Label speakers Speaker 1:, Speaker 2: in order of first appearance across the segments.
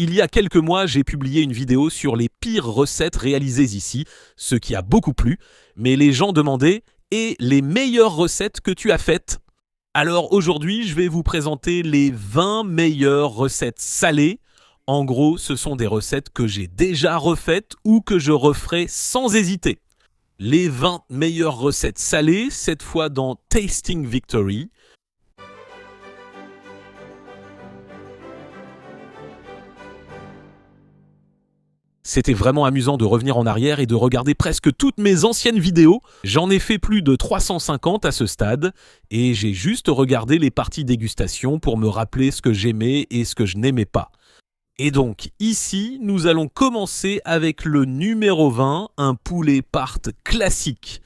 Speaker 1: Il y a quelques mois, j'ai publié une vidéo sur les pires recettes réalisées ici, ce qui a beaucoup plu, mais les gens demandaient « Et les meilleures recettes que tu as faites ?» Alors aujourd'hui, je vais vous présenter les 20 meilleures recettes salées. En gros, ce sont des recettes que j'ai déjà refaites ou que je referai sans hésiter. Les 20 meilleures recettes salées, cette fois dans Tasting Victory. C'était vraiment amusant de revenir en arrière et de regarder presque toutes mes anciennes vidéos. J'en ai fait plus de 350 à ce stade et j'ai juste regardé les parties dégustation pour me rappeler ce que j'aimais et ce que je n'aimais pas. Et donc ici, nous allons commencer avec le numéro 20, un poulet part classique.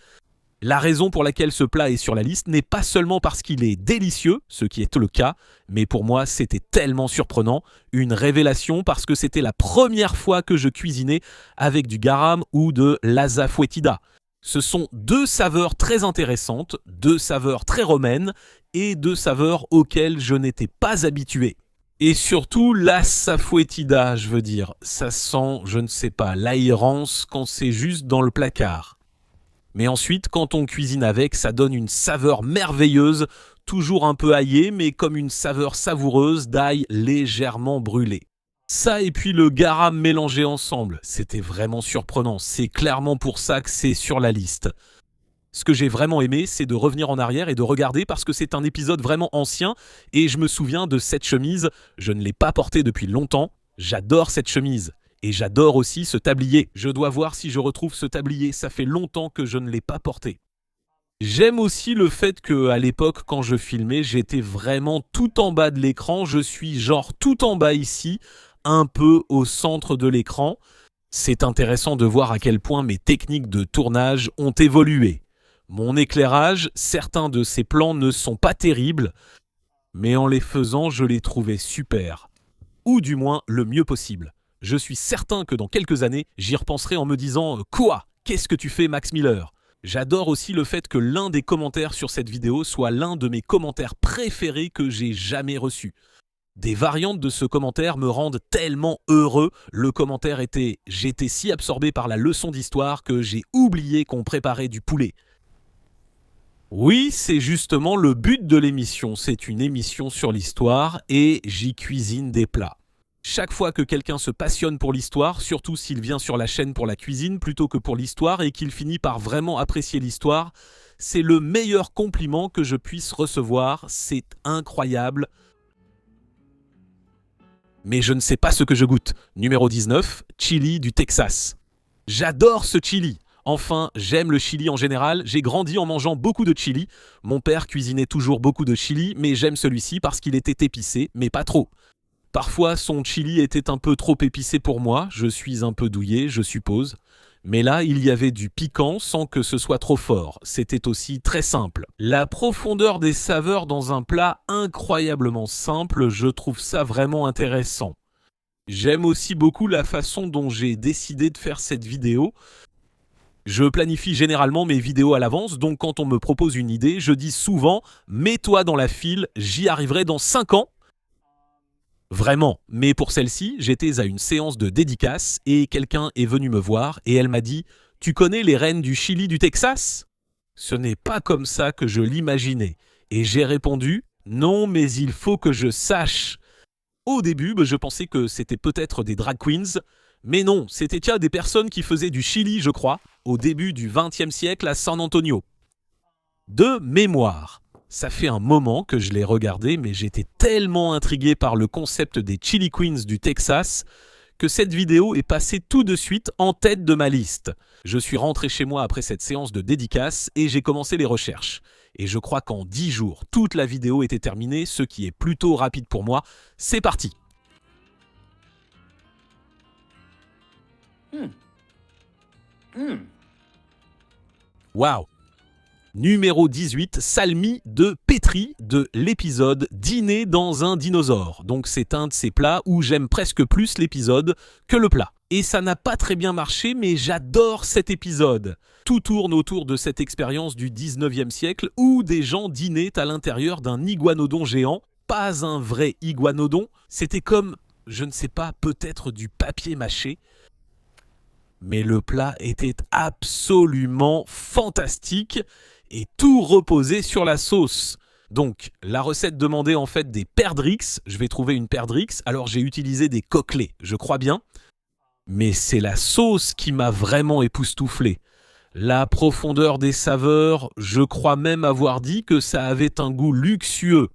Speaker 1: La raison pour laquelle ce plat est sur la liste n'est pas seulement parce qu'il est délicieux, ce qui est le cas, mais pour moi c'était tellement surprenant, une révélation parce que c'était la première fois que je cuisinais avec du garam ou de l'asafoetida. Ce sont deux saveurs très intéressantes, deux saveurs très romaines et deux saveurs auxquelles je n'étais pas habitué. Et surtout l'asafoetida, je veux dire, ça sent, je ne sais pas, l'aérance quand c'est juste dans le placard. Mais ensuite, quand on cuisine avec, ça donne une saveur merveilleuse, toujours un peu aillée, mais comme une saveur savoureuse d'ail légèrement brûlé. Ça et puis le garam mélangé ensemble, c'était vraiment surprenant. C'est clairement pour ça que c'est sur la liste. Ce que j'ai vraiment aimé, c'est de revenir en arrière et de regarder parce que c'est un épisode vraiment ancien et je me souviens de cette chemise, je ne l'ai pas portée depuis longtemps, j'adore cette chemise. Et j'adore aussi ce tablier. Je dois voir si je retrouve ce tablier. Ça fait longtemps que je ne l'ai pas porté. J'aime aussi le fait qu'à l'époque, quand je filmais, j'étais vraiment tout en bas de l'écran. Je suis genre tout en bas ici, un peu au centre de l'écran. C'est intéressant de voir à quel point mes techniques de tournage ont évolué. Mon éclairage, certains de ces plans ne sont pas terribles, mais en les faisant, je les trouvais super. Ou du moins le mieux possible. Je suis certain que dans quelques années, j'y repenserai en me disant « Quoi ? Qu'est-ce que tu fais, Max Miller ?» J'adore aussi le fait que l'un des commentaires sur cette vidéo soit l'un de mes commentaires préférés que j'ai jamais reçus. Des variantes de ce commentaire me rendent tellement heureux. Le commentaire était « J'étais si absorbé par la leçon d'histoire que j'ai oublié qu'on préparait du poulet. » Oui, c'est justement le but de l'émission. C'est une émission sur l'histoire et j'y cuisine des plats. Chaque fois que quelqu'un se passionne pour l'histoire, surtout s'il vient sur la chaîne pour la cuisine plutôt que pour l'histoire et qu'il finit par vraiment apprécier l'histoire, c'est le meilleur compliment que je puisse recevoir. C'est incroyable. Mais je ne sais pas ce que je goûte. Numéro 19, chili du Texas. J'adore ce chili. Enfin, j'aime le chili en général. J'ai grandi en mangeant beaucoup de chili. Mon père cuisinait toujours beaucoup de chili, mais j'aime celui-ci parce qu'il était épicé, mais pas trop. Parfois, son chili était un peu trop épicé pour moi, je suis un peu douillet, je suppose. Mais là, il y avait du piquant sans que ce soit trop fort. C'était aussi très simple. La profondeur des saveurs dans un plat incroyablement simple, je trouve ça vraiment intéressant. J'aime aussi beaucoup la façon dont j'ai décidé de faire cette vidéo. Je planifie généralement mes vidéos à l'avance, donc quand on me propose une idée, je dis souvent « Mets-toi dans la file, j'y arriverai dans 5 ans ». Vraiment, mais pour celle-ci, j'étais à une séance de dédicace et quelqu'un est venu me voir et elle m'a dit « Tu connais les reines du Chili du Texas ?» Ce n'est pas comme ça que je l'imaginais. Et j'ai répondu « Non, mais il faut que je sache. » Au début, je pensais que c'était peut-être des drag queens, mais non, c'était des personnes qui faisaient du Chili, je crois, au début du XXe siècle à San Antonio. De mémoire. Ça fait un moment que je l'ai regardé, mais j'étais tellement intrigué par le concept des Chili Queens du Texas que cette vidéo est passée tout de suite en tête de ma liste. Je suis rentré chez moi après cette séance de dédicace et j'ai commencé les recherches. Et je crois qu'en 10 jours, toute la vidéo était terminée, ce qui est plutôt rapide pour moi. C'est parti! Waouh! Numéro 18, salmi de pétri de l'épisode Dîner dans un dinosaure. Donc c'est un de ces plats où j'aime presque plus l'épisode que le plat. Et ça n'a pas très bien marché, mais j'adore cet épisode. Tout tourne autour de cette expérience du 19e siècle où des gens dînaient à l'intérieur d'un iguanodon géant. Pas un vrai iguanodon, c'était comme je ne sais pas, peut-être du papier mâché. Mais le plat était absolument fantastique et tout reposait sur la sauce. Donc, la recette demandait en fait des perdrix. Je vais trouver une perdrix. Alors, j'ai utilisé des coquelets, je crois bien. Mais c'est la sauce qui m'a vraiment époustouflé. La profondeur des saveurs, je crois même avoir dit que ça avait un goût luxueux.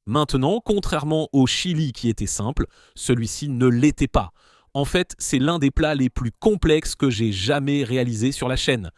Speaker 1: Maintenant, contrairement au chili qui était simple, celui-ci ne l'était pas. En fait, c'est l'un des plats les plus complexes que j'ai jamais réalisé sur la chaîne.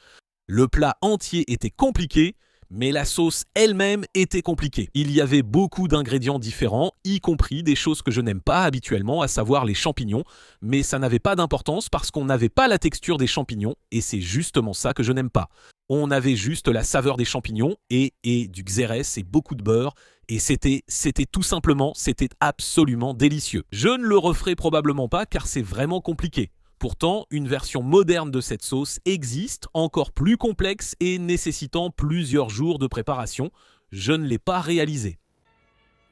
Speaker 1: Le plat entier était compliqué, mais la sauce elle-même était compliquée. Il y avait beaucoup d'ingrédients différents, y compris des choses que je n'aime pas habituellement, à savoir les champignons, mais ça n'avait pas d'importance parce qu'on n'avait pas la texture des champignons, et c'est justement ça que je n'aime pas. On avait juste la saveur des champignons et du xérès et beaucoup de beurre, et c'était tout simplement, c'était absolument délicieux. Je ne le referai probablement pas car c'est vraiment compliqué. Pourtant, une version moderne de cette sauce existe, encore plus complexe et nécessitant plusieurs jours de préparation. Je ne l'ai pas réalisée.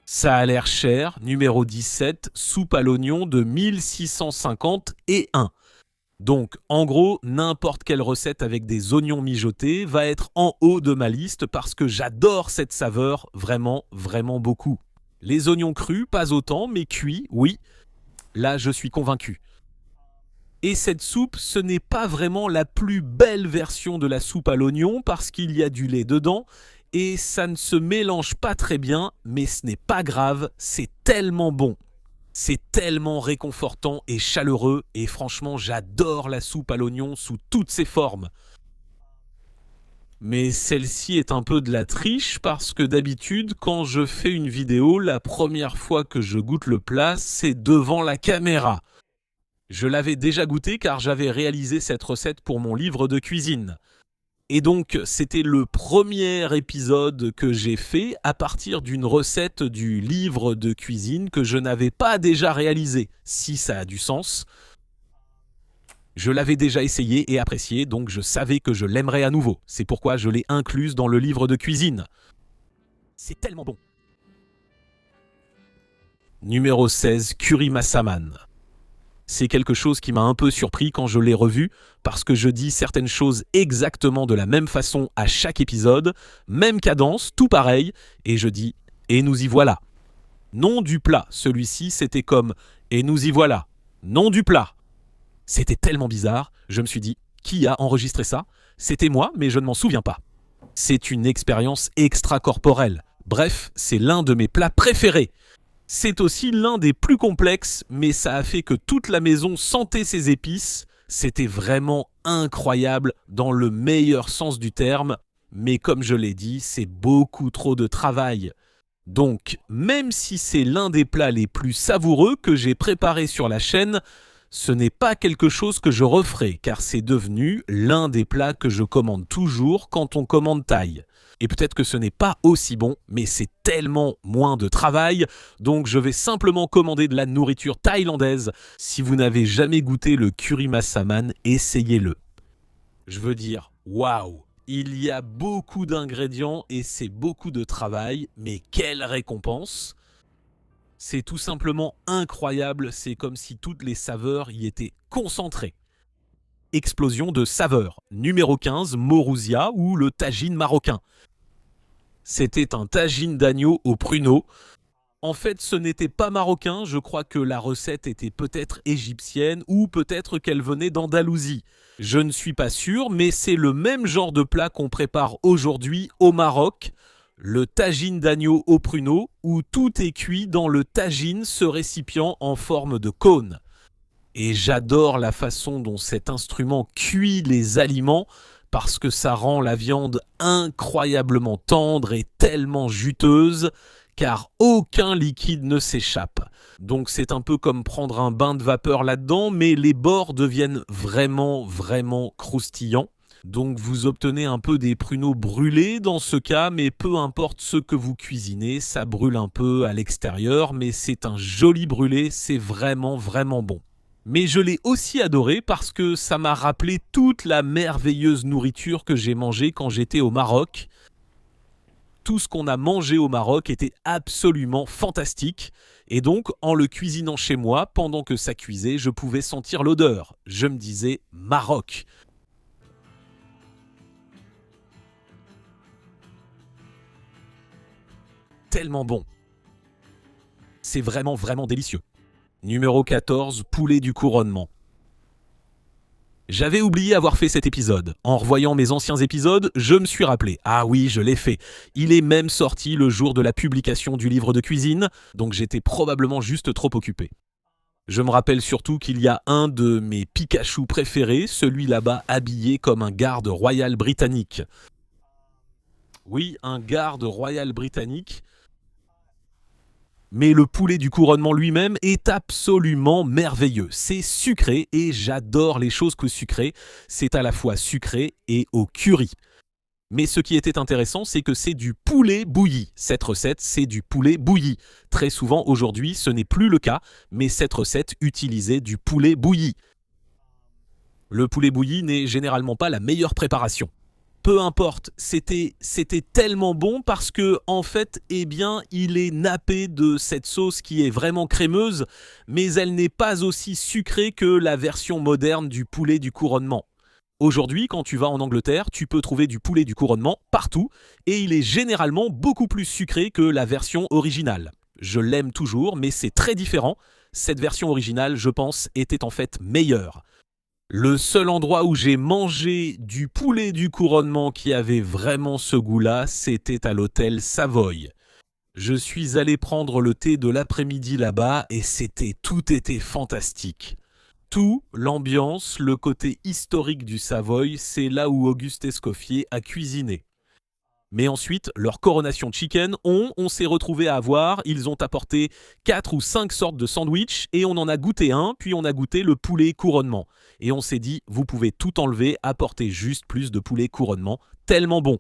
Speaker 1: Ça a l'air cher, numéro 17, soupe à l'oignon de 1651. Donc, en gros, n'importe quelle recette avec des oignons mijotés va être en haut de ma liste parce que j'adore cette saveur vraiment, vraiment beaucoup. Les oignons crus, pas autant, mais cuits, oui. Là, je suis convaincu. Et cette soupe, ce n'est pas vraiment la plus belle version de la soupe à l'oignon parce qu'il y a du lait dedans et ça ne se mélange pas très bien, mais ce n'est pas grave, c'est tellement bon. C'est tellement réconfortant et chaleureux et franchement, j'adore la soupe à l'oignon sous toutes ses formes. Mais celle-ci est un peu de la triche parce que d'habitude, quand je fais une vidéo, la première fois que je goûte le plat, c'est devant la caméra. Je l'avais déjà goûté car j'avais réalisé cette recette pour mon livre de cuisine. Et donc, c'était le premier épisode que j'ai fait à partir d'une recette du livre de cuisine que je n'avais pas déjà réalisé, si ça a du sens. Je l'avais déjà essayé et apprécié, donc je savais que je l'aimerais à nouveau. C'est pourquoi je l'ai incluse dans le livre de cuisine. C'est tellement bon. Numéro 16, curry massaman. C'est quelque chose qui m'a un peu surpris quand je l'ai revu, parce que je dis certaines choses exactement de la même façon à chaque épisode, même cadence, tout pareil, et je dis « et nous y voilà ». Nom du plat, celui-ci c'était comme « et nous y voilà ». Nom du plat. C'était tellement bizarre, je me suis dit « qui a enregistré ça ?» C'était moi, mais je ne m'en souviens pas. C'est une expérience extracorporelle. Bref, c'est l'un de mes plats préférés. C'est aussi l'un des plus complexes, mais ça a fait que toute la maison sentait ses épices. C'était vraiment incroyable dans le meilleur sens du terme, mais comme je l'ai dit, c'est beaucoup trop de travail. Donc, même si c'est l'un des plats les plus savoureux que j'ai préparé sur la chaîne, ce n'est pas quelque chose que je referai, car c'est devenu l'un des plats que je commande toujours quand on commande thaï. Et peut-être que ce n'est pas aussi bon, mais c'est tellement moins de travail, donc je vais simplement commander de la nourriture thaïlandaise. Si vous n'avez jamais goûté le curry massaman, essayez-le. Je veux dire, waouh, il y a beaucoup d'ingrédients et c'est beaucoup de travail, mais quelle récompense! C'est tout simplement incroyable, c'est comme si toutes les saveurs y étaient concentrées. Explosion de saveurs. Numéro 15, Morousia ou le tagine marocain. C'était un tagine d'agneau au pruneau. En fait, ce n'était pas marocain, je crois que la recette était peut-être égyptienne ou peut-être qu'elle venait d'Andalousie. Je ne suis pas sûr, mais c'est le même genre de plat qu'on prépare aujourd'hui au Maroc. Le tagine d'agneau au pruneau, où tout est cuit dans le tagine, ce récipient en forme de cône. Et j'adore la façon dont cet instrument cuit les aliments parce que ça rend la viande incroyablement tendre et tellement juteuse car aucun liquide ne s'échappe. Donc c'est un peu comme prendre un bain de vapeur là-dedans, mais les bords deviennent vraiment, vraiment croustillants. Donc vous obtenez un peu des pruneaux brûlés dans ce cas, mais peu importe ce que vous cuisinez, ça brûle un peu à l'extérieur, mais c'est un joli brûlé, c'est vraiment, vraiment bon. Mais je l'ai aussi adoré parce que ça m'a rappelé toute la merveilleuse nourriture que j'ai mangée quand j'étais au Maroc. Tout ce qu'on a mangé au Maroc était absolument fantastique. Et donc, en le cuisinant chez moi, pendant que ça cuisait, je pouvais sentir l'odeur. Je me disais « Maroc ». Tellement bon. C'est vraiment, vraiment délicieux. Numéro 14, poulet du couronnement. J'avais oublié avoir fait cet épisode. En revoyant mes anciens épisodes, je me suis rappelé. Ah oui, je l'ai fait. Il est même sorti le jour de la publication du livre de cuisine, donc j'étais probablement juste trop occupé. Je me rappelle surtout qu'il y a un de mes Pikachu préférés, celui là-bas habillé comme un garde royal britannique. Oui, un garde royal britannique. Mais le poulet du couronnement lui-même est absolument merveilleux. C'est sucré et j'adore les choses que sucrées. C'est à la fois sucré et au curry. Mais ce qui était intéressant, c'est que c'est du poulet bouilli. Cette recette, c'est du poulet bouilli. Très souvent, aujourd'hui, ce n'est plus le cas, mais cette recette utilisait du poulet bouilli. Le poulet bouilli n'est généralement pas la meilleure préparation. Peu importe, c'était tellement bon parce que, en fait, eh bien, il est nappé de cette sauce qui est vraiment crémeuse, mais elle n'est pas aussi sucrée que la version moderne du poulet du couronnement. Aujourd'hui, quand tu vas en Angleterre, tu peux trouver du poulet du couronnement partout, et il est généralement beaucoup plus sucré que la version originale. Je l'aime toujours, mais c'est très différent. Cette version originale, je pense, était en fait meilleure. Le seul endroit où j'ai mangé du poulet du couronnement qui avait vraiment ce goût-là, c'était à l'hôtel Savoy. Je suis allé prendre le thé de l'après-midi là-bas et tout était fantastique. Tout, l'ambiance, le côté historique du Savoy, c'est là où Auguste Escoffier a cuisiné. Mais ensuite, leur coronation chicken, on s'est retrouvé à avoir, ils ont apporté 4 ou 5 sortes de sandwichs et on en a goûté un, puis on a goûté le poulet couronnement. Et on s'est dit, vous pouvez tout enlever, apporter juste plus de poulet couronnement, tellement bon.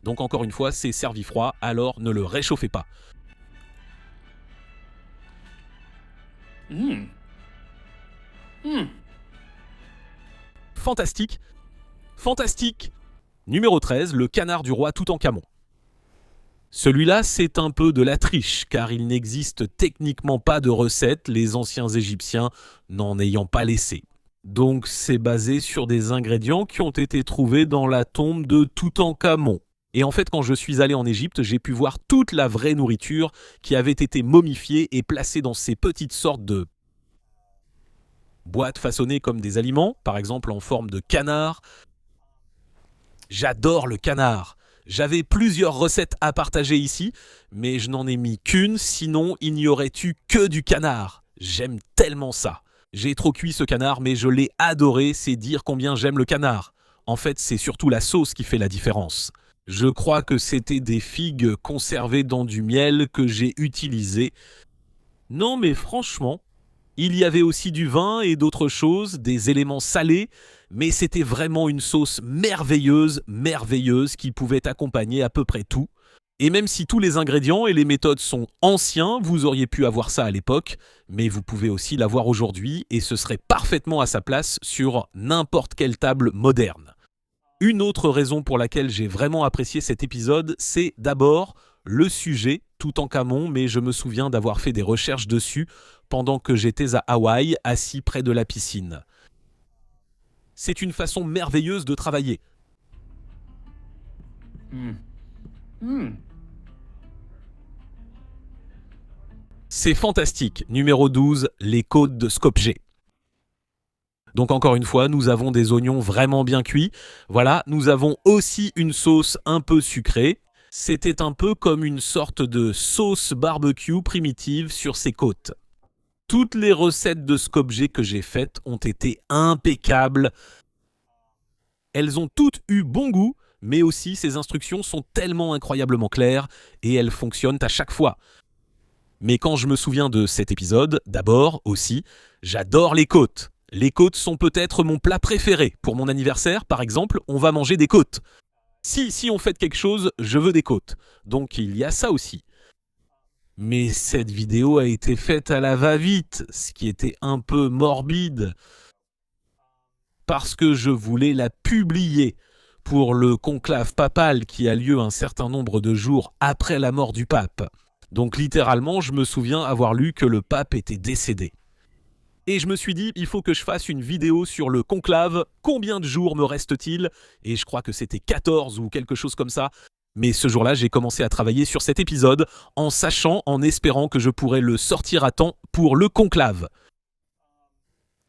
Speaker 1: Donc encore une fois, c'est servi froid, alors ne le réchauffez pas. Fantastique, fantastique. Numéro 13, le canard du roi Toutankhamon. Celui-là, c'est un peu de la triche, car il n'existe techniquement pas de recette, les anciens Égyptiens n'en ayant pas laissé. Donc c'est basé sur des ingrédients qui ont été trouvés dans la tombe de Toutankhamon. Et en fait, quand je suis allé en Égypte, j'ai pu voir toute la vraie nourriture qui avait été momifiée et placée dans ces petites sortes de boîtes façonnées comme des aliments, par exemple en forme de canard. J'adore le canard. J'avais plusieurs recettes à partager ici, mais je n'en ai mis qu'une, sinon il n'y aurait eu que du canard. J'aime tellement ça. J'ai trop cuit ce canard, mais je l'ai adoré, c'est dire combien j'aime le canard. En fait, c'est surtout la sauce qui fait la différence. Je crois que c'était des figues conservées dans du miel que j'ai utilisé. Non, mais franchement, il y avait aussi du vin et d'autres choses, des éléments salés, mais c'était vraiment une sauce merveilleuse, merveilleuse, qui pouvait accompagner à peu près tout. Et même si tous les ingrédients et les méthodes sont anciens, vous auriez pu avoir ça à l'époque, mais vous pouvez aussi l'avoir aujourd'hui et ce serait parfaitement à sa place sur n'importe quelle table moderne. Une autre raison pour laquelle j'ai vraiment apprécié cet épisode, c'est d'abord le sujet, Toutankhamon, mais je me souviens d'avoir fait des recherches dessus pendant que j'étais à Hawaï, assis près de la piscine. C'est une façon merveilleuse de travailler. C'est fantastique. Numéro 12, les côtes de Skopje. Donc encore une fois, nous avons des oignons vraiment bien cuits. Voilà, nous avons aussi une sauce un peu sucrée. C'était un peu comme une sorte de sauce barbecue primitive sur ces côtes. Toutes les recettes de Skopje que j'ai faites ont été impeccables. Elles ont toutes eu bon goût, mais aussi ces instructions sont tellement incroyablement claires et elles fonctionnent à chaque fois. Mais quand je me souviens de cet épisode, d'abord aussi, j'adore les côtes. Les côtes sont peut-être mon plat préféré. Pour mon anniversaire, par exemple, on va manger des côtes. Si on fête quelque chose, je veux des côtes. Donc il y a ça aussi. Mais cette vidéo a été faite à la va-vite, ce qui était un peu morbide. Parce que je voulais la publier pour le conclave papal qui a lieu un certain nombre de jours après la mort du pape. Donc littéralement, je me souviens avoir lu que le pape était décédé. Et je me suis dit, il faut que je fasse une vidéo sur le conclave. Combien de jours me reste-t-il? Et je crois que c'était 14 ou quelque chose comme ça. Mais ce jour-là, j'ai commencé à travailler sur cet épisode en sachant, en espérant que je pourrais le sortir à temps pour le conclave.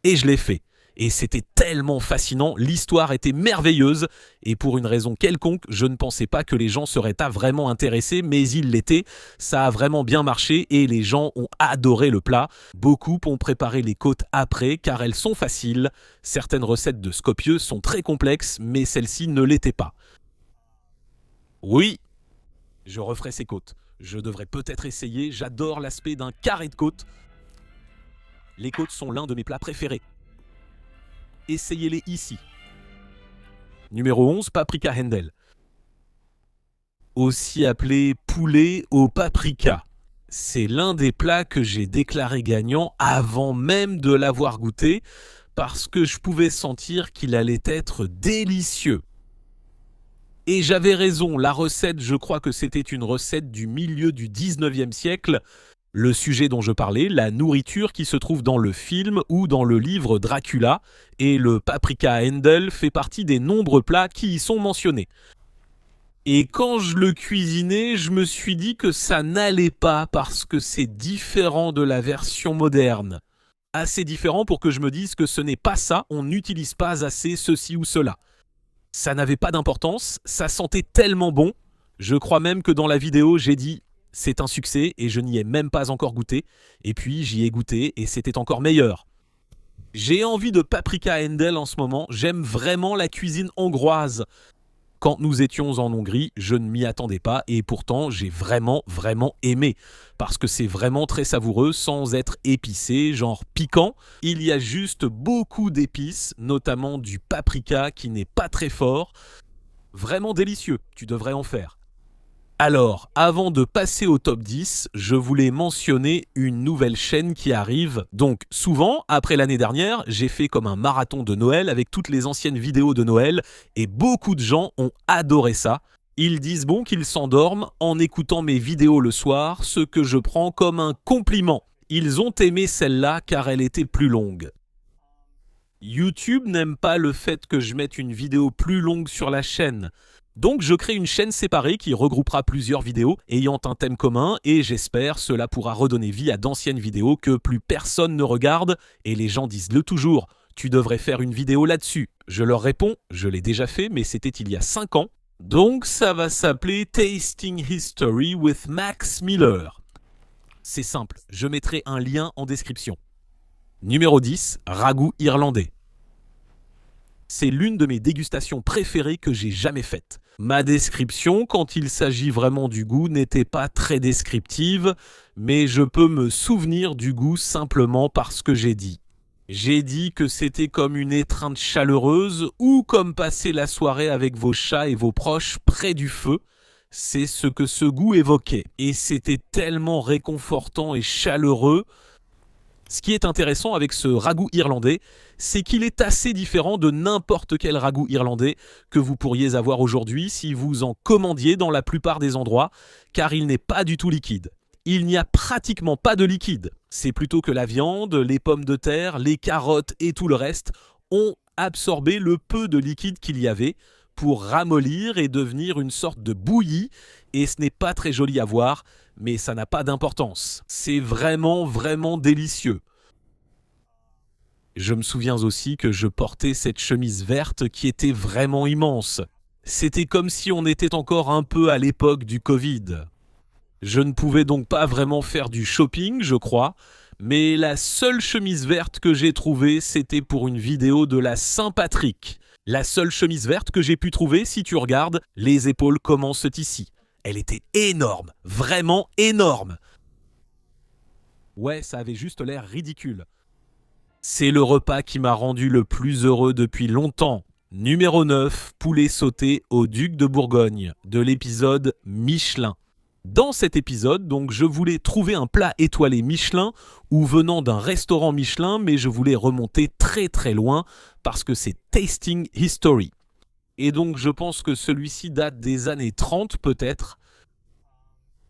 Speaker 1: Et je l'ai fait. Et c'était tellement fascinant, l'histoire était merveilleuse, et pour une raison quelconque, je ne pensais pas que les gens seraient vraiment intéressés, mais ils l'étaient. Ça a vraiment bien marché et les gens ont adoré le plat. Beaucoup ont préparé les côtes après, car elles sont faciles. Certaines recettes de Skopje sont très complexes, mais celle-ci ne l'était pas. Oui, je referai ces côtes. Je devrais peut-être essayer, j'adore l'aspect d'un carré de côtes. Les côtes sont l'un de mes plats préférés. Essayez-les ici. Numéro 11, paprika Hendel. Aussi appelé poulet au paprika. C'est l'un des plats que j'ai déclaré gagnant avant même de l'avoir goûté parce que je pouvais sentir qu'il allait être délicieux. Et j'avais raison, la recette, je crois que c'était une recette du milieu du 19e siècle. Le sujet dont je parlais, la nourriture qui se trouve dans le film ou dans le livre Dracula, et le paprika Hendel fait partie des nombreux plats qui y sont mentionnés. Et quand je le cuisinais, je me suis dit que ça n'allait pas parce que c'est différent de la version moderne. Assez différent pour que je me dise que ce n'est pas ça, on n'utilise pas assez ceci ou cela. Ça n'avait pas d'importance, ça sentait tellement bon. Je crois même que dans la vidéo, j'ai dit « c'est un succès » et je n'y ai même pas encore goûté. Et puis j'y ai goûté et c'était encore meilleur. J'ai envie de paprika Hendel en ce moment, j'aime vraiment la cuisine hongroise. Quand nous étions en Hongrie, je ne m'y attendais pas et pourtant j'ai vraiment aimé. Parce que c'est vraiment très savoureux sans être épicé, genre piquant. Il y a juste beaucoup d'épices, notamment du paprika qui n'est pas très fort. Vraiment délicieux, tu devrais en faire. Alors, avant de passer au top 10, je voulais mentionner une nouvelle chaîne qui arrive. Donc, souvent, après l'année dernière, j'ai fait comme un marathon de Noël avec toutes les anciennes vidéos de Noël et beaucoup de gens ont adoré ça. Ils disent bon qu'ils s'endorment en écoutant mes vidéos le soir, ce que je prends comme un compliment. Ils ont aimé celle-là car elle était plus longue. YouTube n'aime pas le fait que je mette une vidéo plus longue sur la chaîne. Donc je crée une chaîne séparée qui regroupera plusieurs vidéos ayant un thème commun et j'espère cela pourra redonner vie à d'anciennes vidéos que plus personne ne regarde et les gens disent-le toujours « tu devrais faire une vidéo là-dessus ». Je leur réponds « je l'ai déjà fait mais c'était il y a 5 ans ». Donc ça va s'appeler Tasting History with Max Miller. C'est simple, je mettrai un lien en description. Numéro 10, ragoût irlandais. C'est l'une de mes dégustations préférées que j'ai jamais faites. Ma description, quand il s'agit vraiment du goût, n'était pas très descriptive, mais je peux me souvenir du goût simplement parce que j'ai dit. J'ai dit que c'était comme une étreinte chaleureuse ou comme passer la soirée avec vos chats et vos proches près du feu. C'est ce que ce goût évoquait. Et c'était tellement réconfortant et chaleureux. Ce qui est intéressant avec ce ragoût irlandais, c'est qu'il est assez différent de n'importe quel ragoût irlandais que vous pourriez avoir aujourd'hui si vous en commandiez dans la plupart des endroits, car il n'est pas du tout liquide. Il n'y a pratiquement pas de liquide. C'est plutôt que la viande, les pommes de terre, les carottes et tout le reste ont absorbé le peu de liquide qu'il y avait pour ramollir et devenir une sorte de bouillie, et ce n'est pas très joli à voir, mais ça n'a pas d'importance. C'est vraiment délicieux. Je me souviens aussi que je portais cette chemise verte qui était vraiment immense. C'était comme si on était encore un peu à l'époque du Covid. Je ne pouvais donc pas vraiment faire du shopping, je crois, mais la seule chemise verte que j'ai trouvée, c'était pour une vidéo de la Saint-Patrick. La seule chemise verte que j'ai pu trouver, si tu regardes, les épaules commencent ici. Elle était énorme, vraiment énorme. Ouais, ça avait juste l'air ridicule. C'est le repas qui m'a rendu le plus heureux depuis longtemps. Numéro 9, poulet sauté au duc de Bourgogne, de l'épisode Michelin. Dans cet épisode, donc, je voulais trouver un plat étoilé Michelin ou venant d'un restaurant Michelin, mais je voulais remonter très loin parce que c'est Tasting History. Et donc je pense que celui-ci date des années 30 peut-être.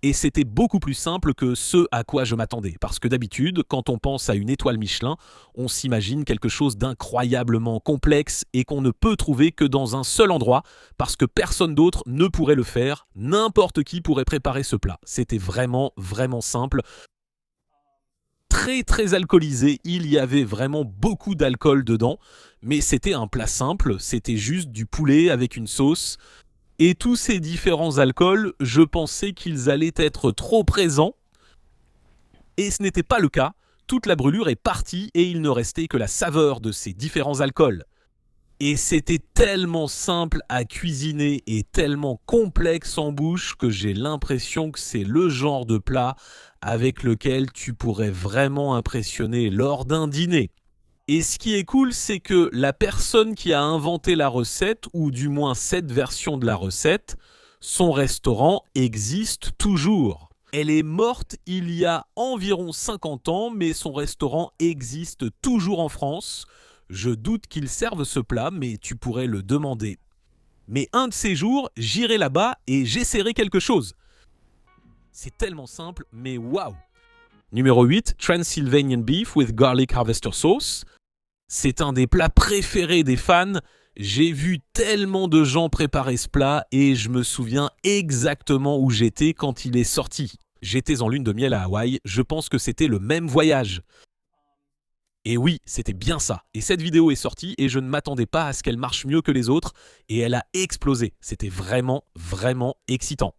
Speaker 1: Et c'était beaucoup plus simple que ce à quoi je m'attendais. Parce que d'habitude, quand on pense à une étoile Michelin, on s'imagine quelque chose d'incroyablement complexe et qu'on ne peut trouver que dans un seul endroit, parce que personne d'autre ne pourrait le faire, n'importe qui pourrait préparer ce plat. C'était vraiment, vraiment simple. Très très alcoolisé, il y avait vraiment beaucoup d'alcool dedans, mais c'était un plat simple, c'était juste du poulet avec une sauce. Et tous ces différents alcools, je pensais qu'ils allaient être trop présents, et ce n'était pas le cas. Toute la brûlure est partie et il ne restait que la saveur de ces différents alcools. Et c'était tellement simple à cuisiner et tellement complexe en bouche que j'ai l'impression que c'est le genre de plat avec lequel tu pourrais vraiment impressionner lors d'un dîner. Et ce qui est cool, c'est que la personne qui a inventé la recette, ou du moins cette version de la recette, son restaurant existe toujours. Elle est morte il y a environ 50 ans, mais son restaurant existe toujours en France. Je doute qu'il serve ce plat, mais tu pourrais le demander. Mais un de ces jours, j'irai là-bas et j'essaierai quelque chose. C'est tellement simple, mais waouh! Numéro 8, Transylvanian Beef with Garlic Harvester Sauce. C'est un des plats préférés des fans. J'ai vu tellement de gens préparer ce plat et je me souviens exactement où j'étais quand il est sorti. J'étais en lune de miel à Hawaï, je pense que c'était le même voyage. Et oui, c'était bien ça. Et cette vidéo est sortie et je ne m'attendais pas à ce qu'elle marche mieux que les autres et elle a explosé. C'était vraiment, vraiment excitant.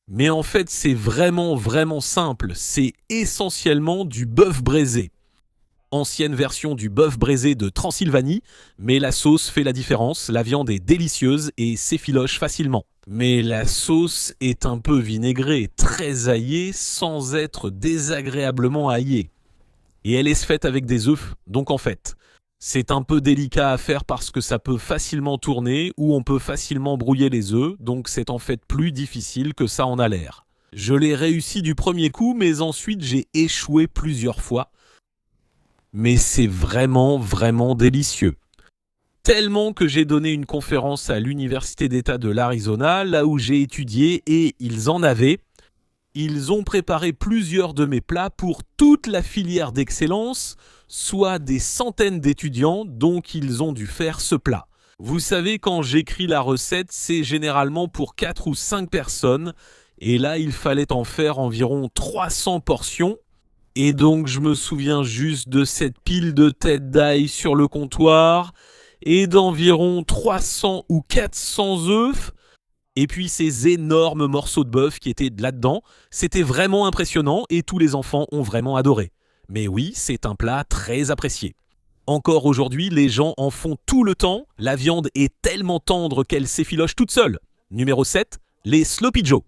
Speaker 1: Mais en fait, c'est vraiment, vraiment simple. C'est essentiellement du bœuf braisé. Ancienne version du bœuf braisé de Transylvanie, mais la sauce fait la différence, la viande est délicieuse et s'effiloche facilement. Mais la sauce est un peu vinaigrée, très aillée, sans être désagréablement aillée. Et elle est faite avec des œufs, donc en fait, c'est un peu délicat à faire parce que ça peut facilement tourner ou on peut facilement brouiller les œufs, donc c'est en fait plus difficile que ça en a l'air. Je l'ai réussi du premier coup, mais ensuite j'ai échoué plusieurs fois. Mais c'est vraiment, vraiment délicieux. Tellement que j'ai donné une conférence à l'Université d'État de l'Arizona, là où j'ai étudié, et ils en avaient. Ils ont préparé plusieurs de mes plats pour toute la filière d'excellence, soit des centaines d'étudiants, donc ils ont dû faire ce plat. Vous savez, quand j'écris la recette, c'est généralement pour 4 ou 5 personnes, et là il fallait en faire environ 300 portions. Et donc je me souviens juste de cette pile de têtes d'ail sur le comptoir et d'environ 300 ou 400 œufs. Et puis ces énormes morceaux de bœuf qui étaient là-dedans. C'était vraiment impressionnant et tous les enfants ont vraiment adoré. Mais oui, c'est un plat très apprécié. Encore aujourd'hui, les gens en font tout le temps. La viande est tellement tendre qu'elle s'effiloche toute seule. Numéro 7, les Sloppy Joe.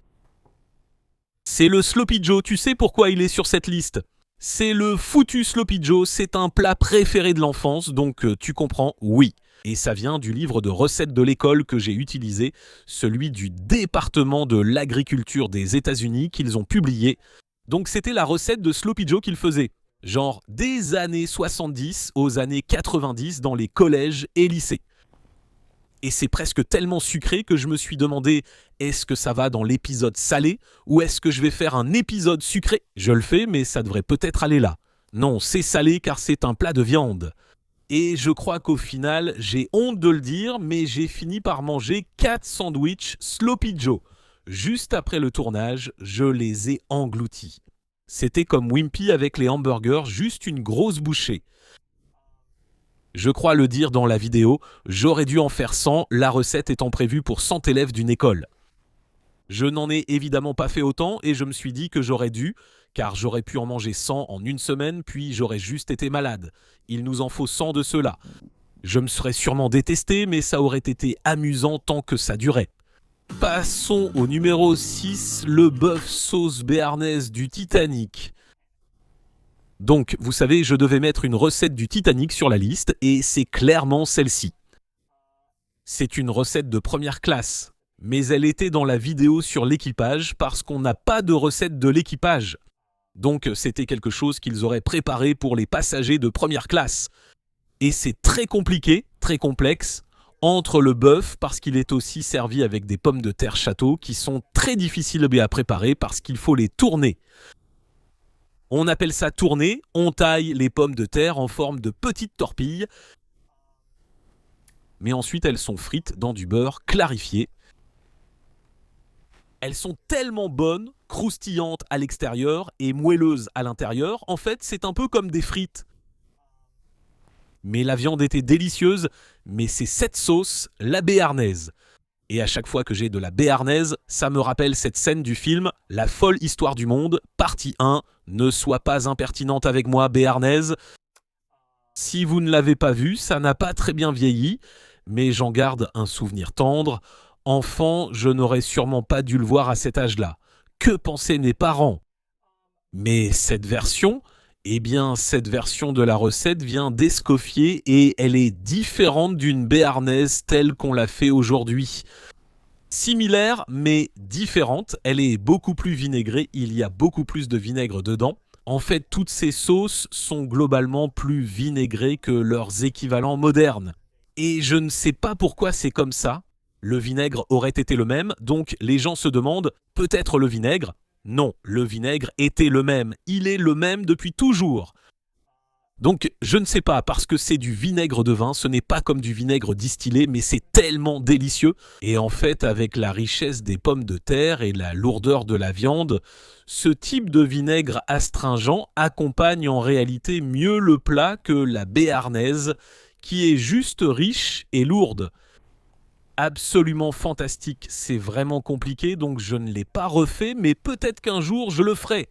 Speaker 1: C'est le Sloppy Joe, tu sais pourquoi il est sur cette liste ? C'est le foutu Sloppy Joe, c'est un plat préféré de l'enfance, donc tu comprends, oui. Et ça vient du livre de recettes de l'école que j'ai utilisé, celui du département de l'agriculture des États-Unis qu'ils ont publié. Donc c'était la recette de Sloppy Joe qu'ils faisaient, genre des années 70 aux années 90 dans les collèges et lycées. Et c'est presque tellement sucré que je me suis demandé, est-ce que ça va dans l'épisode salé ou est-ce que je vais faire un épisode sucré ? Je le fais, mais ça devrait peut-être aller là. Non, c'est salé car c'est un plat de viande. Et je crois qu'au final, j'ai honte de le dire, mais j'ai fini par manger 4 sandwichs Sloppy Joe. Juste après le tournage, je les ai engloutis. C'était comme Wimpy avec les hamburgers, juste une grosse bouchée. Je crois le dire dans la vidéo, j'aurais dû en faire 100, la recette étant prévue pour 100 élèves d'une école. Je n'en ai évidemment pas fait autant et je me suis dit que j'aurais dû, car j'aurais pu en manger 100 en une semaine, puis j'aurais juste été malade. Il nous en faut 100 de ceux-là. Je me serais sûrement détesté, mais ça aurait été amusant tant que ça durait. Passons au numéro 6, le bœuf sauce béarnaise du Titanic. Donc, vous savez, je devais mettre une recette du Titanic sur la liste, et c'est clairement celle-ci. C'est une recette de première classe, mais elle était dans la vidéo sur l'équipage parce qu'on n'a pas de recette de l'équipage. Donc, c'était quelque chose qu'ils auraient préparé pour les passagers de première classe. Et c'est très compliqué, très complexe. entre le bœuf parce qu'il est aussi servi avec des pommes de terre château qui sont très difficiles à préparer parce qu'il faut les tourner. On appelle ça tourner, on taille les pommes de terre en forme de petites torpilles, mais ensuite elles sont frites dans du beurre clarifié. Elles sont tellement bonnes, croustillantes à l'extérieur et moelleuses à l'intérieur, en fait c'est un peu comme des frites. Mais la viande était délicieuse, mais c'est cette sauce, la béarnaise. Et à chaque fois que j'ai de la béarnaise, ça me rappelle cette scène du film « La folle histoire du monde », partie 1, « Ne sois pas impertinente avec moi, béarnaise ». Si vous ne l'avez pas vu, ça n'a pas très bien vieilli, mais j'en garde un souvenir tendre. Enfant, je n'aurais sûrement pas dû le voir à cet âge-là. Que pensaient mes parents? Mais cette version... Eh bien, cette version de la recette vient d'Escoffier et elle est différente d'une béarnaise telle qu'on l'a fait aujourd'hui. Similaire, mais différente, elle est beaucoup plus vinaigrée, il y a beaucoup plus de vinaigre dedans. En fait, toutes ces sauces sont globalement plus vinaigrées que leurs équivalents modernes. Et je ne sais pas pourquoi c'est comme ça. Le vinaigre aurait été le même, donc les gens se demandent, peut-être le vinaigre? Non, le vinaigre était le même. Il est le même depuis toujours. Donc, je ne sais pas, parce que c'est du vinaigre de vin, ce n'est pas comme du vinaigre distillé, mais c'est tellement délicieux. Et en fait, avec la richesse des pommes de terre et la lourdeur de la viande, ce type de vinaigre astringent accompagne en réalité mieux le plat que la béarnaise, qui est juste riche et lourde. Absolument fantastique, c'est vraiment compliqué, donc je ne l'ai pas refait, mais peut-être qu'un jour je le ferai.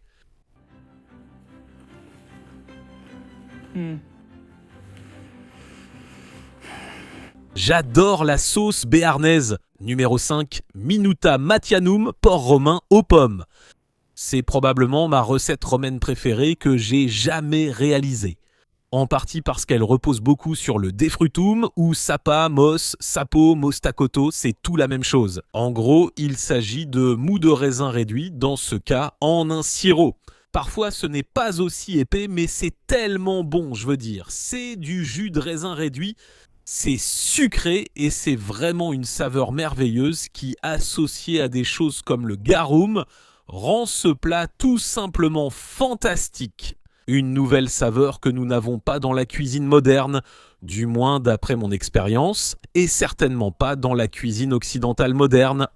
Speaker 1: J'adore la sauce béarnaise. Numéro 5, Minuta Matianum, porc romain aux pommes. C'est probablement ma recette romaine préférée que j'ai jamais réalisée. En partie parce qu'elle repose beaucoup sur le defrutum ou sapa, mos, sapo, mostakoto, c'est tout la même chose. En gros, il s'agit de mou de raisin réduit, dans ce cas en un sirop. Parfois ce n'est pas aussi épais, mais c'est tellement bon, je veux dire. C'est du jus de raisin réduit, c'est sucré et c'est vraiment une saveur merveilleuse qui, associée à des choses comme le garum, rend ce plat tout simplement fantastique. Une nouvelle saveur que nous n'avons pas dans la cuisine moderne, du moins d'après mon expérience, et certainement pas dans la cuisine occidentale moderne.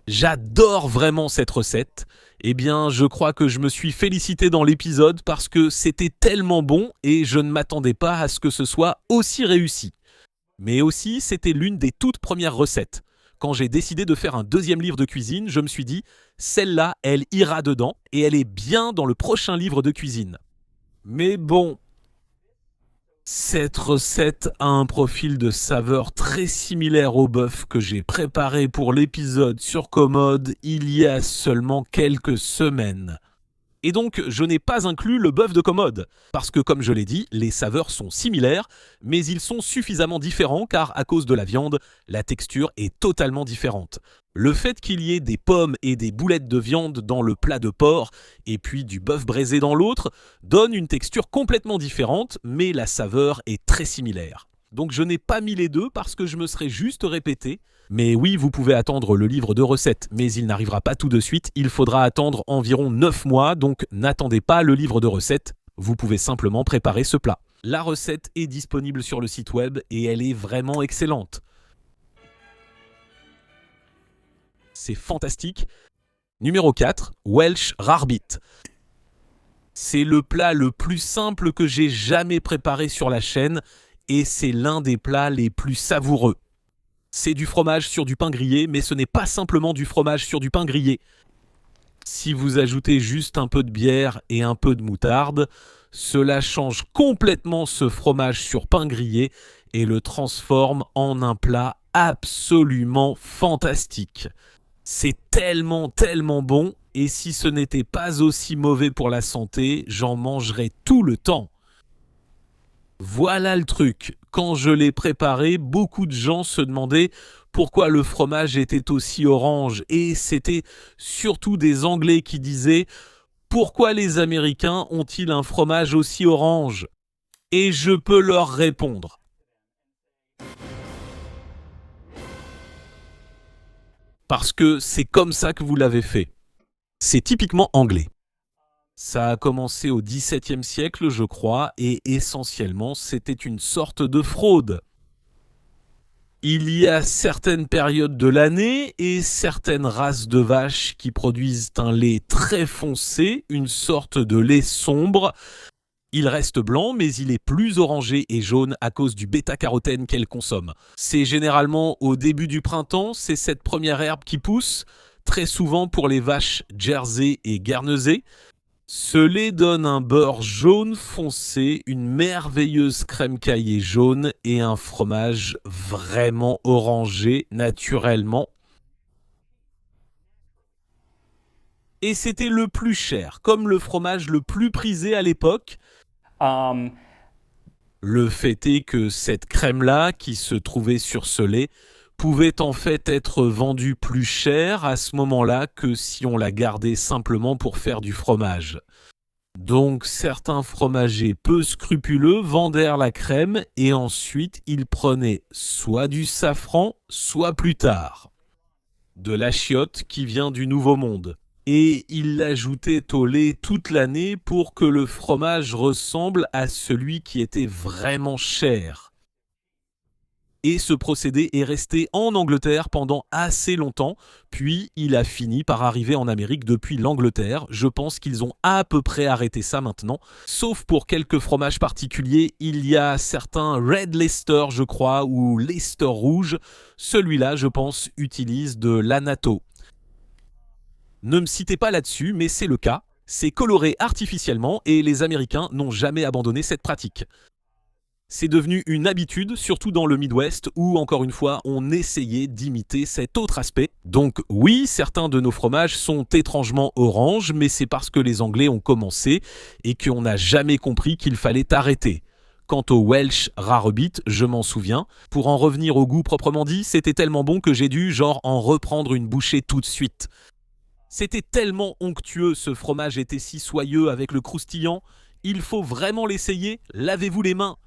Speaker 1: J'adore vraiment cette recette. Eh bien, je crois que je me suis félicité dans l'épisode parce que c'était tellement bon et je ne m'attendais pas à ce que ce soit aussi réussi. Mais aussi, c'était l'une des toutes premières recettes. Quand j'ai décidé de faire un deuxième livre de cuisine, je me suis dit, celle-là, elle ira dedans et elle est bien dans le prochain livre de cuisine. Mais bon, cette recette a un profil de saveur très similaire au bœuf que j'ai préparé pour l'épisode sur Commode il y a seulement quelques semaines. Et donc, je n'ai pas inclus le bœuf de Commode, parce que comme je l'ai dit, les saveurs sont similaires, mais ils sont suffisamment différents car à cause de la viande, la texture est totalement différente. Le fait qu'il y ait des pommes et des boulettes de viande dans le plat de porc et puis du bœuf braisé dans l'autre donne une texture complètement différente, mais la saveur est très similaire. Donc je n'ai pas mis les deux parce que je me serais juste répété. Mais oui, vous pouvez attendre le livre de recettes, mais il n'arrivera pas tout de suite, il faudra attendre environ 9 mois, donc n'attendez pas le livre de recettes, vous pouvez simplement préparer ce plat. La recette est disponible sur le site web et elle est vraiment excellente. C'est fantastique. Numéro 4, Welsh Rarebit. C'est le plat le plus simple que j'ai jamais préparé sur la chaîne et c'est l'un des plats les plus savoureux. C'est du fromage sur du pain grillé, mais ce n'est pas simplement du fromage sur du pain grillé. Si vous ajoutez juste un peu de bière et un peu de moutarde, cela change complètement ce fromage sur pain grillé et le transforme en un plat absolument fantastique. C'est tellement bon, et si ce n'était pas aussi mauvais pour la santé, j'en mangerais tout le temps. Voilà le truc. Quand je l'ai préparé, beaucoup de gens se demandaient pourquoi le fromage était aussi orange. Et c'était surtout des Anglais qui disaient « Pourquoi les Américains ont-ils un fromage aussi orange ?» Et je peux leur répondre. parce que c'est comme ça que vous l'avez fait. C'est typiquement anglais. Ça a commencé au XVIIe siècle, je crois, et essentiellement, c'était une sorte de fraude. Il y a certaines périodes de l'année et certaines races de vaches qui produisent un lait très foncé, une sorte de lait sombre. Il reste blanc, mais il est plus orangé et jaune à cause du bêta-carotène qu'elle consomme. C'est généralement au début du printemps, c'est cette première herbe qui pousse, très souvent pour les vaches Jersey et Guernesey. Ce lait donne un beurre jaune foncé, une merveilleuse crème caillée jaune et un fromage vraiment orangé naturellement. Et c'était le plus cher, comme le fromage le plus prisé à l'époque. Le fait est que cette crème-là, qui se trouvait sur ce lait, pouvait en fait être vendue plus cher à ce moment-là que si on la gardait simplement pour faire du fromage. Donc certains fromagers peu scrupuleux vendèrent la crème et ensuite ils prenaient soit du safran, soit plus tard de l'achiote qui vient du Nouveau Monde. Et ils l'ajoutaient au lait toute l'année pour que le fromage ressemble à celui qui était vraiment cher. Et ce procédé est resté en Angleterre pendant assez longtemps, puis il a fini par arriver en Amérique depuis l'Angleterre. Je pense qu'ils ont à peu près arrêté ça maintenant, sauf pour quelques fromages particuliers. Il y a certains Red Leicester, je crois, ou Leicester rouge. Celui-là, je pense, utilise de l'annatto. Ne me citez pas là-dessus, mais c'est le cas. C'est coloré artificiellement et les Américains n'ont jamais abandonné cette pratique. C'est devenu une habitude, surtout dans le Midwest, où, encore une fois, on essayait d'imiter cet autre aspect. Donc oui, certains de nos fromages sont étrangement oranges, mais c'est parce que les Anglais ont commencé et qu'on n'a jamais compris qu'il fallait arrêter. Quant au Welsh Rarebit, je m'en souviens. Pour en revenir au goût proprement dit, c'était tellement bon que j'ai dû, en reprendre une bouchée tout de suite. C'était tellement onctueux, ce fromage était si soyeux avec le croustillant. Il faut vraiment l'essayer, lavez-vous les mains.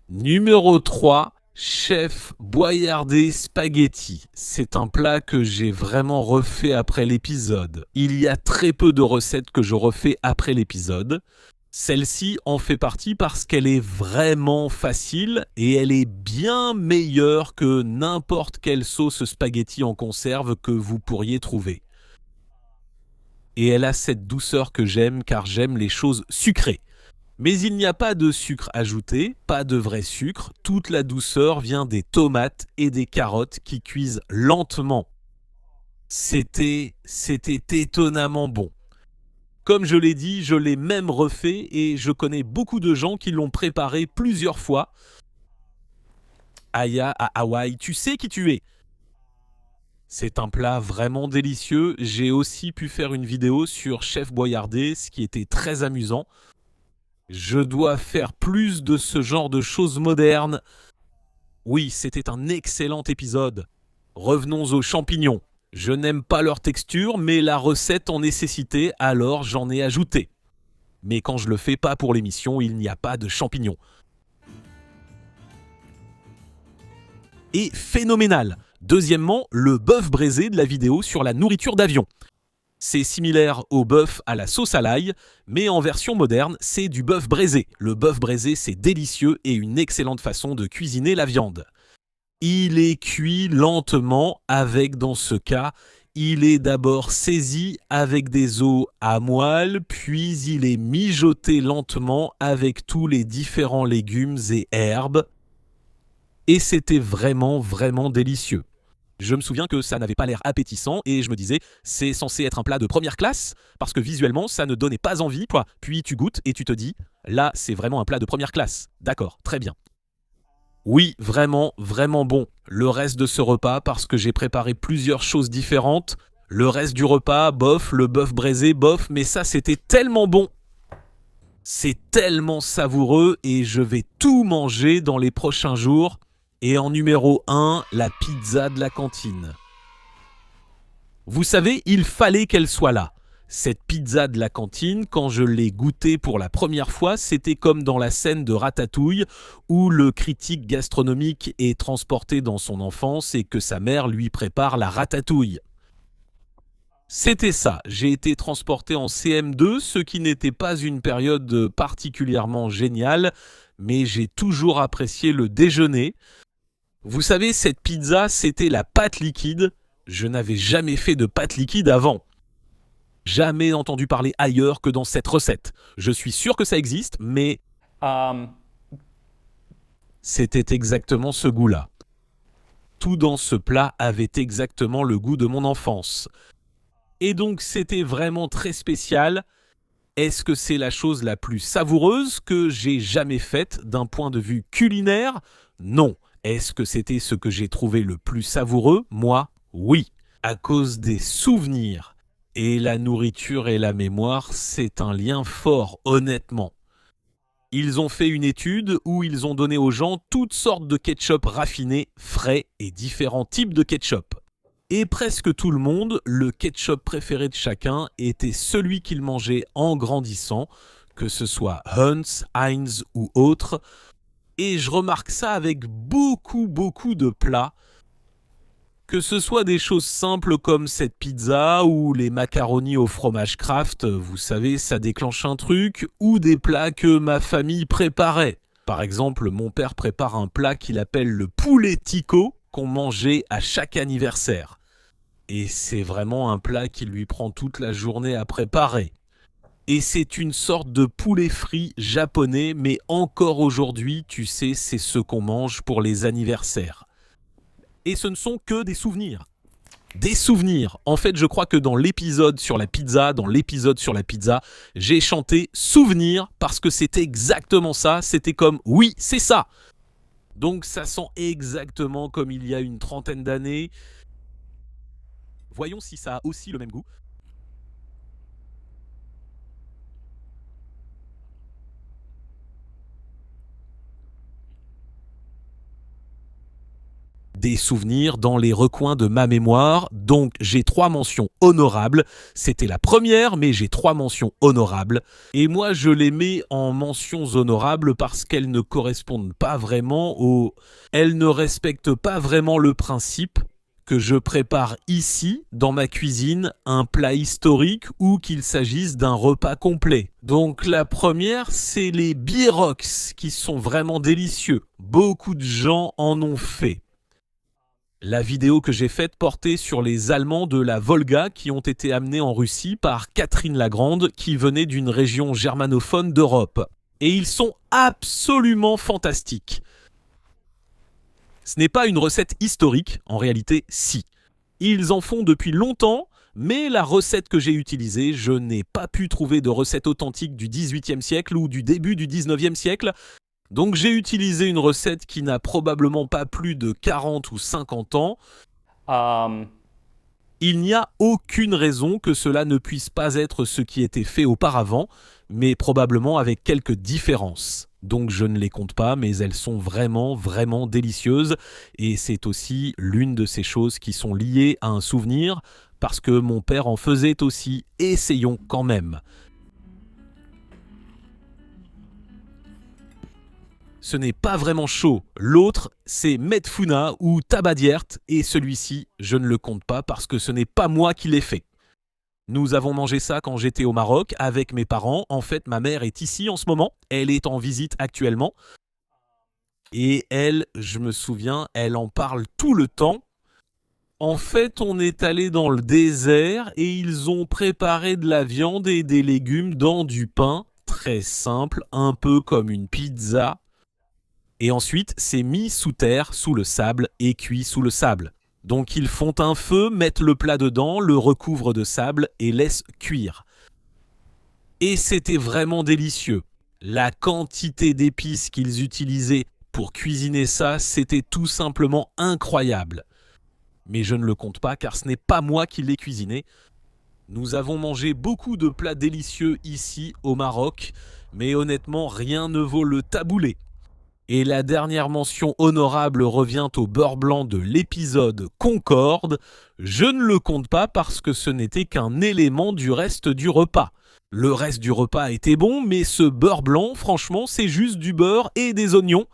Speaker 1: Numéro 3, chef boyardé spaghetti. C'est un plat que j'ai vraiment refait après l'épisode. Il y a très peu de recettes que je refais après l'épisode. Celle-ci en fait partie parce qu'elle est vraiment facile et elle est bien meilleure que n'importe quelle sauce spaghetti en conserve que vous pourriez trouver. Et elle a cette douceur que j'aime car j'aime les choses sucrées. Mais il n'y a pas de sucre ajouté, pas de vrai sucre. Toute la douceur vient des tomates et des carottes qui cuisent lentement. C'était étonnamment bon. Comme je l'ai dit, je l'ai même refait et je connais beaucoup de gens qui l'ont préparé plusieurs fois. Aya à Hawaï, tu sais qui tu es. C'est un plat vraiment délicieux. J'ai aussi pu faire une vidéo sur Chef Boyardé, ce qui était très amusant. Je dois faire plus de ce genre de choses modernes. Oui, c'était un excellent épisode. Revenons aux champignons. Je n'aime pas leur texture, mais la recette en nécessitait, alors j'en ai ajouté. Mais quand je le fais pas pour l'émission, il n'y a pas de champignons. Et phénoménal. Deuxièmement, le bœuf braisé de la vidéo sur la nourriture d'avion. C'est similaire au bœuf à la sauce à l'ail, mais en version moderne, c'est du bœuf braisé. Le bœuf braisé, c'est délicieux et une excellente façon de cuisiner la viande. Il est cuit lentement avec, dans ce cas, il est d'abord saisi avec des os à moelle, puis il est mijoté lentement avec tous les différents légumes et herbes. Et c'était vraiment, vraiment délicieux. Je me souviens que ça n'avait pas l'air appétissant et je me disais, c'est censé être un plat de première classe parce que visuellement, ça ne donnait pas envie. Puis tu goûtes et tu te dis, là, c'est vraiment un plat de première classe. D'accord, très bien. Oui, vraiment, vraiment bon. Le reste de ce repas, parce que j'ai préparé plusieurs choses différentes. Le reste du repas, bof, le bœuf braisé, bof, mais ça, c'était tellement bon. C'est tellement savoureux et je vais tout manger dans les prochains jours. Et en numéro 1, la pizza de la cantine. Vous savez, il fallait qu'elle soit là. Cette pizza de la cantine, quand je l'ai goûtée pour la première fois, c'était comme dans la scène de Ratatouille où le critique gastronomique est transporté dans son enfance et que sa mère lui prépare la ratatouille. C'était ça, j'ai été transporté en CM2, ce qui n'était pas une période particulièrement géniale, mais j'ai toujours apprécié le déjeuner. Vous savez, cette pizza, c'était la pâte liquide. Je n'avais jamais fait de pâte liquide avant. Jamais entendu parler ailleurs que dans cette recette. Je suis sûr que ça existe, mais c'était exactement ce goût-là. Tout dans ce plat avait exactement le goût de mon enfance. Et donc c'était vraiment très spécial. Est-ce que c'est la chose la plus savoureuse que j'ai jamais faite d'un point de vue culinaire? Non. Est-ce que c'était ce que j'ai trouvé le plus savoureux? Moi, oui. À cause des souvenirs. Et la nourriture et la mémoire, c'est un lien fort, honnêtement. Ils ont fait une étude où ils ont donné aux gens toutes sortes de ketchup raffinés, frais et différents types de ketchup. Et presque tout le monde, le ketchup préféré de chacun était celui qu'il mangeait en grandissant, que ce soit Hunt's, Heinz ou autre. Et je remarque ça avec beaucoup de plats. Que ce soit des choses simples comme cette pizza ou les macaronis au fromage Kraft, vous savez, ça déclenche un truc, ou des plats que ma famille préparait. Par exemple, mon père prépare un plat qu'il appelle le poulet tico, qu'on mangeait à chaque anniversaire. Et c'est vraiment un plat qui lui prend toute la journée à préparer. Et c'est une sorte de poulet frit japonais, mais encore aujourd'hui, tu sais, c'est ce qu'on mange pour les anniversaires. Et ce ne sont que des souvenirs. Des souvenirs. En fait, je crois que dans l'épisode sur la pizza, j'ai chanté souvenir parce que c'était exactement ça. C'était comme oui, c'est ça. Donc ça sent exactement comme il y a une trentaine d'années. Voyons si ça a aussi le même goût. Des souvenirs dans les recoins de ma mémoire, donc j'ai 3 mentions honorables. C'était la première, mais j'ai 3 mentions honorables. Et moi, je les mets en mentions honorables parce qu'elles ne correspondent pas vraiment au... Elles ne respectent pas vraiment le principe que je prépare ici, dans ma cuisine, un plat historique ou qu'il s'agisse d'un repas complet. Donc la première, c'est les bieroks, qui sont vraiment délicieux. Beaucoup de gens en ont fait. La vidéo que j'ai faite portait sur les Allemands de la Volga qui ont été amenés en Russie par Catherine la Grande qui venait d'une région germanophone d'Europe. Et ils sont absolument fantastiques. Ce n'est pas une recette historique, en réalité si. Ils en font depuis longtemps, mais la recette que j'ai utilisée, je n'ai pas pu trouver de recette authentique du XVIIIe siècle ou du début du XIXe siècle. Donc j'ai utilisé une recette qui n'a probablement pas plus de 40 ou 50 ans. Il n'y a aucune raison que cela ne puisse pas être ce qui était fait auparavant, mais probablement avec quelques différences. Donc je ne les compte pas, mais elles sont vraiment délicieuses. Et c'est aussi l'une de ces choses qui sont liées à un souvenir, parce que mon père en faisait aussi. Essayons quand même. Ce n'est pas vraiment chaud. L'autre, c'est Medfuna ou Tabadiert, et celui-ci, je ne le compte pas parce que ce n'est pas moi qui l'ai fait. Nous avons mangé ça quand j'étais au Maroc avec mes parents. En fait, ma mère est ici en ce moment. Elle est en visite actuellement. Et elle, je me souviens, elle en parle tout le temps. En fait, on est allé dans le désert et ils ont préparé de la viande et des légumes dans du pain. Très simple, un peu comme une pizza. Et ensuite, c'est mis sous terre, sous le sable, et cuit sous le sable. Donc ils font un feu, mettent le plat dedans, le recouvrent de sable et laissent cuire. Et c'était vraiment délicieux. La quantité d'épices qu'ils utilisaient pour cuisiner ça, c'était tout simplement incroyable. Mais je ne le compte pas car ce n'est pas moi qui l'ai cuisiné. Nous avons mangé beaucoup de plats délicieux ici au Maroc, mais honnêtement rien ne vaut le taboulé. Et la dernière mention honorable revient au beurre blanc de l'épisode Concorde. Je ne le compte pas parce que ce n'était qu'un élément du reste du repas. Le reste du repas était bon, mais ce beurre blanc, franchement, c'est juste du beurre et des oignons.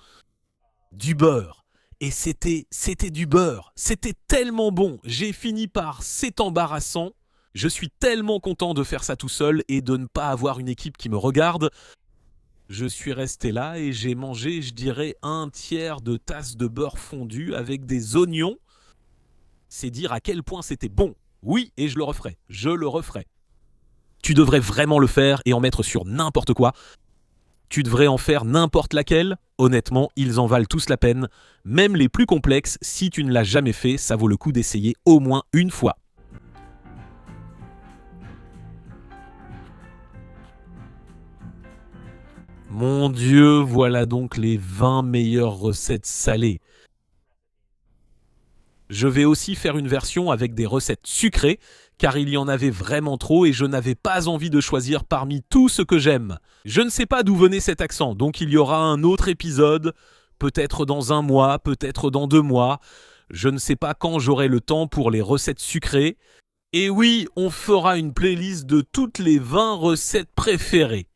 Speaker 1: Du beurre. Et c'était du beurre. C'était tellement bon. J'ai fini par, c'est embarrassant, Je suis tellement content de faire ça tout seul et de ne pas avoir une équipe qui me regarde. Je suis resté là et j'ai mangé, je dirais, 1/3 de tasse de beurre fondu avec des oignons. C'est dire à quel point c'était bon. Oui, et je le referai. Je le referai. Tu devrais vraiment le faire et en mettre sur n'importe quoi. Tu devrais en faire n'importe laquelle. Honnêtement, ils en valent tous la peine. Même les plus complexes, si tu ne l'as jamais fait, ça vaut le coup d'essayer au moins une fois. Mon Dieu, voilà donc les 20 meilleures recettes salées. Je vais aussi faire une version avec des recettes sucrées, car il y en avait vraiment trop et je n'avais pas envie de choisir parmi tout ce que j'aime. Je ne sais pas d'où venait cet accent, donc il y aura un autre épisode, peut-être dans 1 mois, peut-être dans 2 mois. Je ne sais pas quand j'aurai le temps pour les recettes sucrées. Et oui, on fera une playlist de toutes les 20 recettes préférées.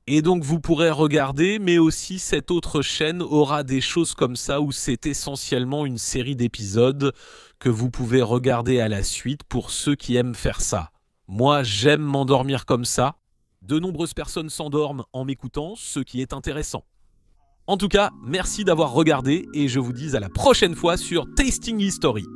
Speaker 1: Et donc vous pourrez regarder, mais aussi cette autre chaîne aura des choses comme ça où c'est essentiellement une série d'épisodes que vous pouvez regarder à la suite pour ceux qui aiment faire ça. Moi, j'aime m'endormir comme ça. De nombreuses personnes s'endorment en m'écoutant, ce qui est intéressant. En tout cas, merci d'avoir regardé et je vous dis à la prochaine fois sur Tasting History.